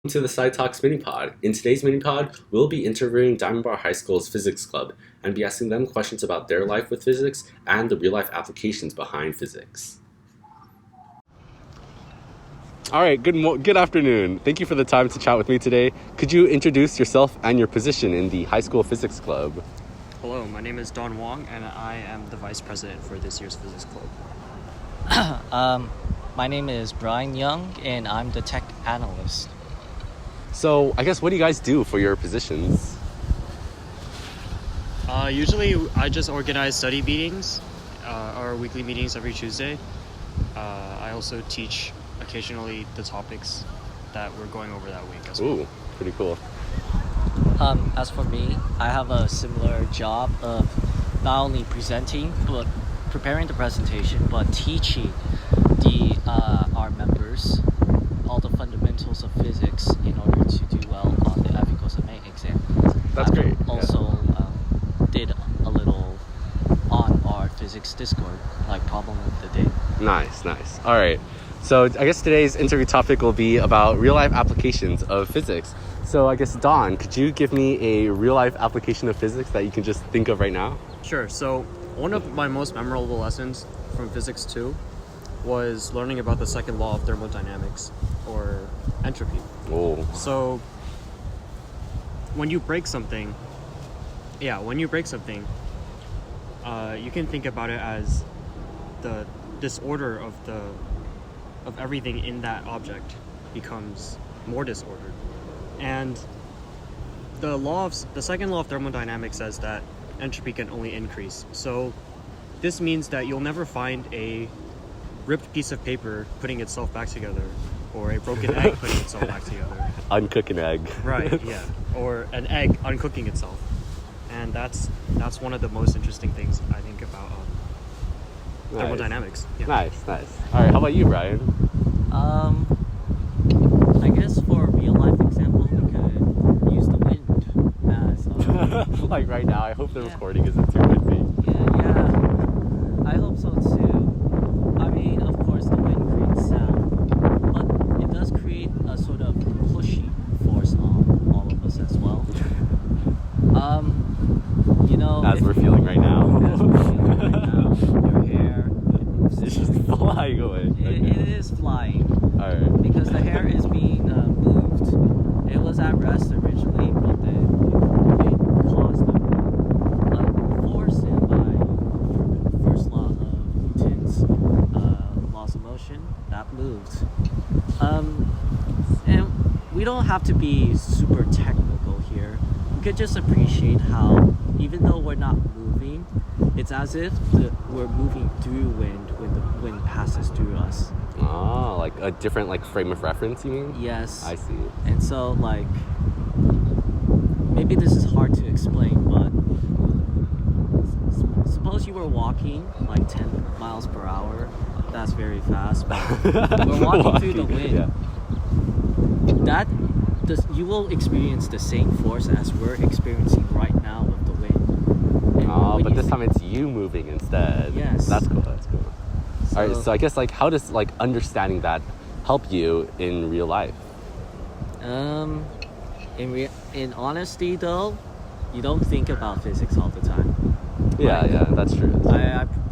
To the Sci-Talks mini-pod. In today's mini-pod, we'll be interviewing Diamond Bar High School's physics club and be asking them questions about their life with physics and the real-life applications behind physics. All right, good afternoon. Thank you for the time to chat with me today. Could you introduce yourself and your position in the high school physics club? Hello, my name is Don Wong, and I am the vice president for this year's physics club. My name is Brian Young, and I'm the tech analyst. So, I guess, what do you guys do for your positions? Usually, I just organize study meetings, our weekly meetings every Tuesday. I also teach occasionally the topics that we're going over that week as well. Ooh, pretty cool. As for me, I have a similar job of not only presenting, but preparing the presentation, but teaching our members all the fundamentals of physics in order to do well on the F equals MA exam. That's great. Also, did a little on our physics Discord, like problem of the day. Nice. All right. So I guess today's interview topic will be about real-life applications of physics. So I guess, Don, could you give me a real-life application of physics that you can just think of right now? Sure. So one of my most memorable lessons from Physics 2 was learning about the second law of thermodynamics, or entropy. Oh. So when you break something, you can think about it as the disorder of everything in that object becomes more disordered. And the second law of thermodynamics says that entropy can only increase. So this means that you'll never find a ripped piece of paper putting itself back together, or a broken egg putting itself back together. Uncook an egg. Right, yeah. Or an egg uncooking itself. And that's one of the most interesting things I think about thermodynamics. Yeah. Nice. All right, how about you, Brian? I guess for a real life example, we could use the wind as Like right now, I hope the recording isn't too windy. Yeah, I hope so too. I mean, of course, the wind creates sound, but it does create a sort of pushy force on all of us as well. As we're feeling right now. Your hair, It's just flying away. it is flying. All right. Because the hair is being moved. It was at rest originally, but then it caused a force in by first law of Newton's laws of motion that moved. And we don't have to be super technical here. We could just appreciate how, even though we're not moving, it's as if we're moving through wind when the wind passes through us. Oh, like a different frame of reference, you mean? Yes. I see. And so, maybe this is hard to explain, but suppose you were walking 10 miles per hour. That's very fast, but we're walking through the wind. Yeah. You will experience the same force as we're experiencing right now with the wind. And but this time it's you moving instead. Yes. That's cool. All right, so I guess how does understanding that help you in real life? In honesty though, you don't think about physics all the time. Yeah, that's true.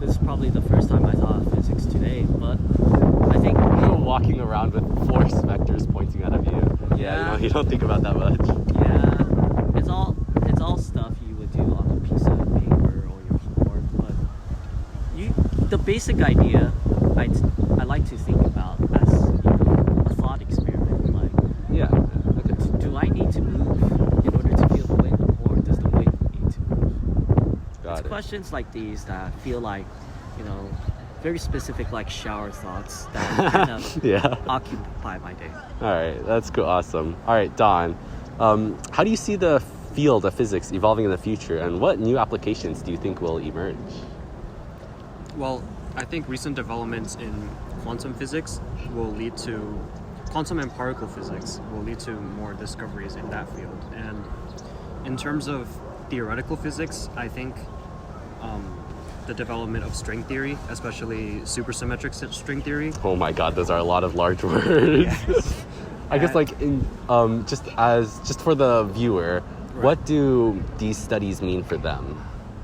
This is probably the first time I thought of physics today, but I think You're walking around with force vectors pointing out of you. Yeah. You don't think about that much. yeah, it's all stuff you would do on a piece of paper or your homework, but the basic idea I like to think about as a thought experiment. Yeah. Okay. Do I need to move in order to feel the wind, or does the wind need to move? Got it. Questions like these that feel very specific, shower thoughts that kind of Yeah. occupy my day. All right, that's cool. Awesome. All right, Don, how do you see the field of physics evolving in the future, and what new applications do you think will emerge? Well, I think recent developments in quantum physics will lead to quantum and particle physics will lead to more discoveries in that field. And in terms of theoretical physics, I think the development of string theory, especially supersymmetric string theory. Oh my god, those are a lot of large words. Yes. I guess like in just for the viewer, what do these studies mean for them?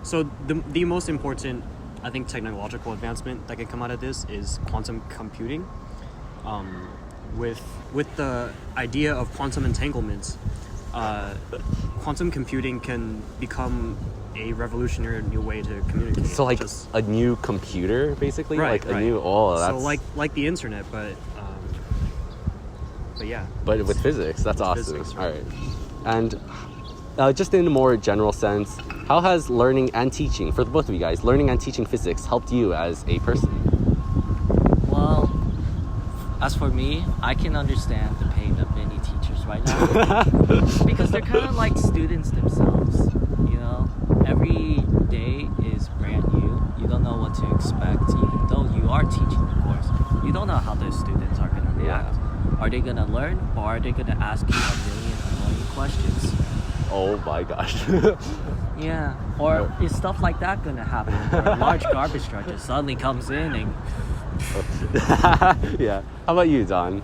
So the most important, I think, technological advancement that can come out of this is quantum computing. With the idea of quantum entanglements, quantum computing can become a revolutionary new way to communicate. So like a new computer, basically, Right, like a right. new So like the internet, but yeah. But with physics, that's With awesome. physics, All right. right. And just in a more general sense, how has learning and teaching, for the both of you guys, learning and teaching physics helped you as a person? Well, as for me, I can understand the pain of many teachers right now because they're kind of like students themselves. You know, every day is brand new. You don't know what to expect, even though you are teaching the course. You don't know how the students are going to react. Are they going to learn, or are they going to ask you a million annoying questions? Oh my gosh. Yeah, or is stuff like that going to happen? Or a large garbage truck just suddenly comes in and Yeah. How about you, Don?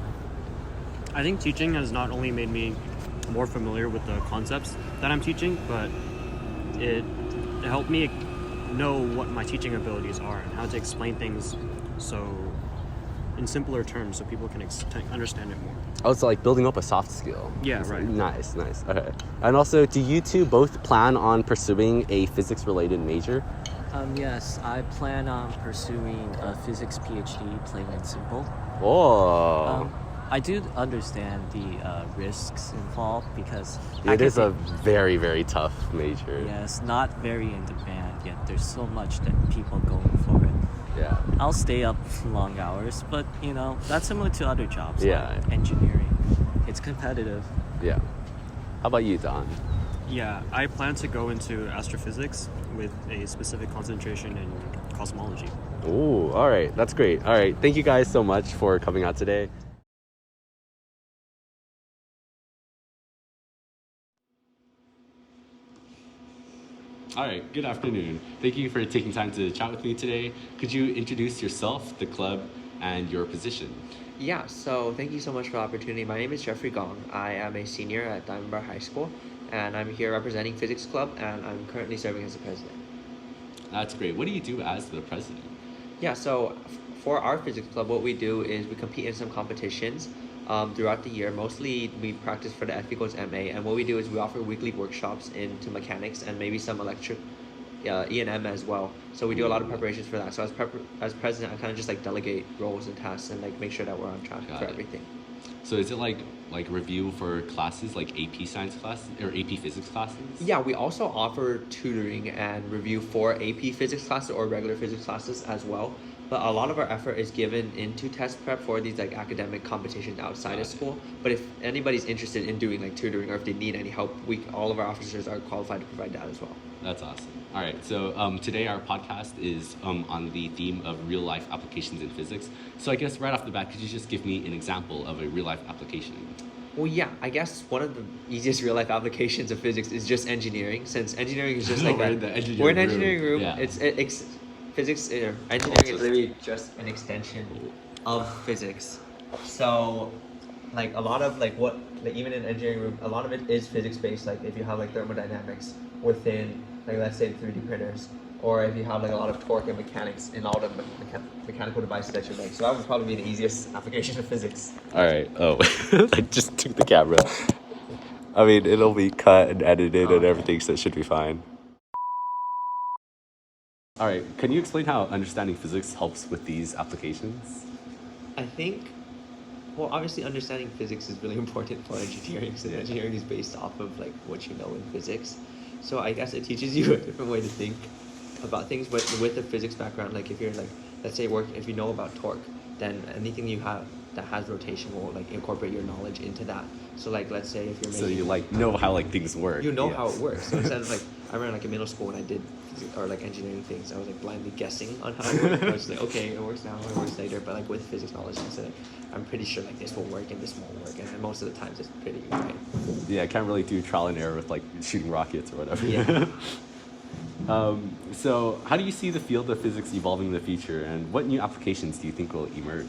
I think teaching has not only made me more familiar with the concepts that I'm teaching, but it helped me know what my teaching abilities are and how to explain things in simpler terms so people can understand it more. Oh, so like building up a soft skill. Yeah, It's right. Nice. Okay. And also, do you two both plan on pursuing a physics-related major? Yes, I plan on pursuing a physics PhD, plain and simple. Oh. I do understand the risks involved because It is a very, very tough major. yes, not very in demand yet. There's so much that people going for it. Yeah. I'll stay up long hours, but you know that's similar to other jobs Yeah. like engineering. It's competitive. Yeah. How about you, Don? Yeah, I plan to go into astrophysics with a specific concentration in cosmology. Ooh, all right. That's great. All right. Thank you guys so much for coming out today. All right, good afternoon. Thank you for taking time to chat with me today. Could you introduce yourself, the club, and your position? Yeah, so thank you so much for the opportunity. My name is Jeffrey Gong. I am a senior at Diamond Bar High School, and I'm here representing Physics Club, and I'm currently serving as the president. That's great. What do you do as the president? Yeah, so for our Physics Club, what we do is we compete in some competitions throughout the year. Mostly we practice for the FE equals MA, and what we do is we offer weekly workshops into mechanics and maybe some electric E&M as well. So we do a lot of preparations for that. So as president, I kind of just like delegate roles and tasks and like make sure that we're on track for everything. So is it like review for classes like AP science classes or AP physics classes? Yeah, we also offer tutoring and review for AP physics classes or regular physics classes as well. But a lot of our effort is given into test prep for these like academic competitions outside of school. But if anybody's interested in doing like tutoring or if they need any help, all of our officers are qualified to provide that as well. That's awesome. All right, so today our podcast is on the theme of real life applications in physics. So I guess right off the bat, could you just give me an example of a real life application? Well, yeah, I guess one of the easiest real life applications of physics is just engineering, since engineering is just like We're in the engineering we're in room. engineering room. Yeah. It's physics. Engineering is literally just an extension of physics. So, like a lot of even in engineering room, a lot of it is physics based. Like if you have like thermodynamics within like let's say 3D printers, or if you have like a lot of torque and mechanics in all the mechanical devices that you make. So that would probably be the easiest application of physics. All right. Oh, I just took the camera. I mean, it'll be cut and edited and everything, so it should be fine. All right. Can you explain how understanding physics helps with these applications? I think, well, obviously understanding physics is really important for engineering, since engineering is based off of like what you know in physics. So I guess it teaches you a different way to think about things with the physics background. Like if you're like, let's say if you know about torque, then anything you have that has rotation will like incorporate your knowledge into that. So like let's say if you're making, So you like know how like things work. you know how it works. So instead of like, I remember like in middle school when I did engineering things, I was like blindly guessing on how it worked. I was just like, okay, it works now, it works later. But like with physics knowledge, I said, I'm pretty sure like this will work and this won't work, and most of the times it's pretty right. Yeah, I can't really do trial and error with like shooting rockets or whatever. Yeah. So how do you see the field of physics evolving in the future, and what new applications do you think will emerge?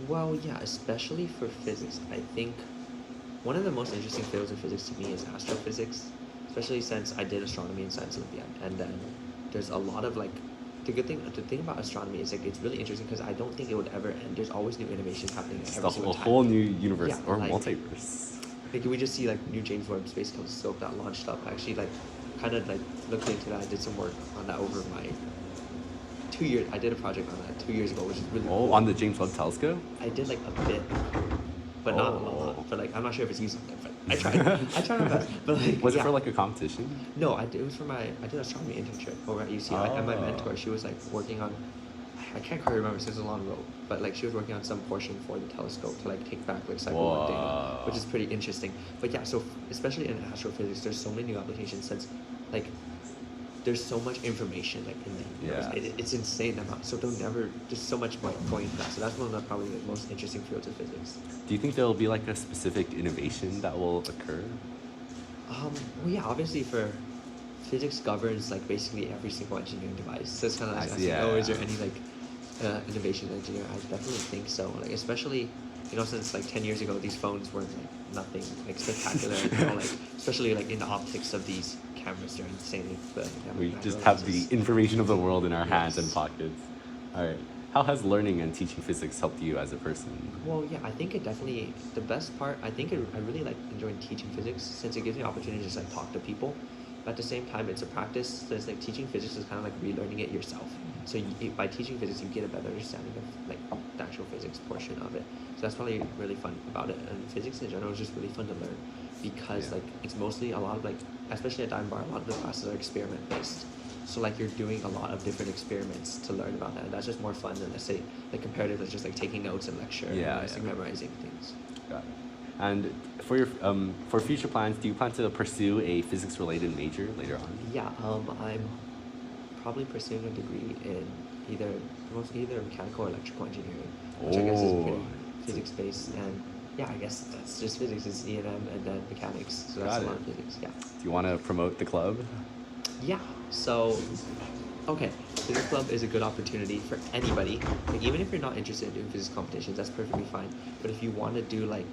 Well, yeah, especially for physics. I think one of the most interesting fields of physics to me is astrophysics, especially since I did astronomy in Science Olympiad, and then there's a lot of like the thing about astronomy is like it's really interesting because I don't think it would ever end. There's always new innovations happening It's every a single time. whole new universe Yeah, or like- multiverse. Like we just see like new James Webb Space Telescope that launched up. I actually like kind of like looked into that. I did some work on that over my 2 years. I did a project on that 2 years ago, which is really Oh, cool. on the James Webb Telescope? I did like a bit, but not a Oh. lot. But like I'm not sure if it's useful. But I tried. I tried my best. But like Was it yeah. for like a competition? No, it was for I did an astronomy internship over at UCI, and my Oh. mentor, she was like working on, I can't quite remember, since it's a long road, but like she was working on some portion for the telescope to like take back like cycle one data, Whoa. which is pretty interesting. But yeah, so especially in astrophysics, there's so many new applications since like there's so much information like in the universe. Yeah. It's insane amount. So there's so much more going into that. So that's one of the probably the most interesting fields of physics. Do you think there'll be like a specific innovation that will occur? Well, yeah, obviously for physics governs like basically every single engineering device. So it's kind of like I see, asking, oh, is yeah. there any like innovation in engineering? I definitely think so. Like especially, since like 10 years ago, these phones weren't like nothing like spectacular. And, like especially like in the optics of these cameras, they're insanely. But yeah, We macro just have the lenses. information of the world in our hands and Yes. pockets. All right. How has learning and teaching physics helped you as a person? Well, yeah, I think it definitely the best part. I think I really like enjoying teaching physics since it gives me opportunity to just like talk to people. But at the same time, it's a practice. So it's like teaching physics is kind of like relearning it yourself. So by teaching physics, you get a better understanding of like the actual physics portion of it. So that's probably really fun about it. And physics in general is just really fun to learn because Yeah. like it's mostly a lot of like, especially at Diamond Bar, a lot of the classes are experiment based. So like you're doing a lot of different experiments to learn about that. And that's just more fun than let's say like comparative is just like taking notes in lecture. Yeah, and just, like yeah. memorizing things. Got it. And for your for future plans, do you plan to pursue a physics related major later on? Yeah, I'm probably pursuing a degree in either mechanical or electrical engineering, which I guess is pretty Oh. physics based. And yeah, I guess that's just physics. It's E&M and then mechanics. So that's Got a lot it. of physics. Yeah. Do you want to promote the club? Yeah. So, okay, physics club is a good opportunity for anybody. Like even if you're not interested in doing physics competitions, that's perfectly fine. But if you want to do like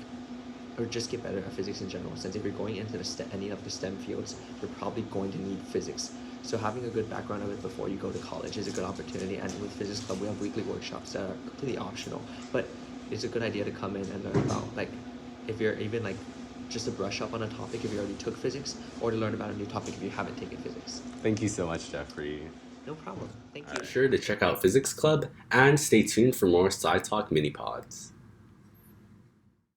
or just get better at physics in general, since if you're going into any of the STEM fields, you're probably going to need physics. So having a good background of it before you go to college is a good opportunity. And with Physics Club, we have weekly workshops that are completely optional, but it's a good idea to come in and learn about, like, if you're even like just to brush up on a topic if you already took physics, or to learn about a new topic if you haven't taken physics. Thank you so much, Jeffrey. No problem. Thank you. Sure to check out Physics Club and stay tuned for more Sci-Talk mini pods.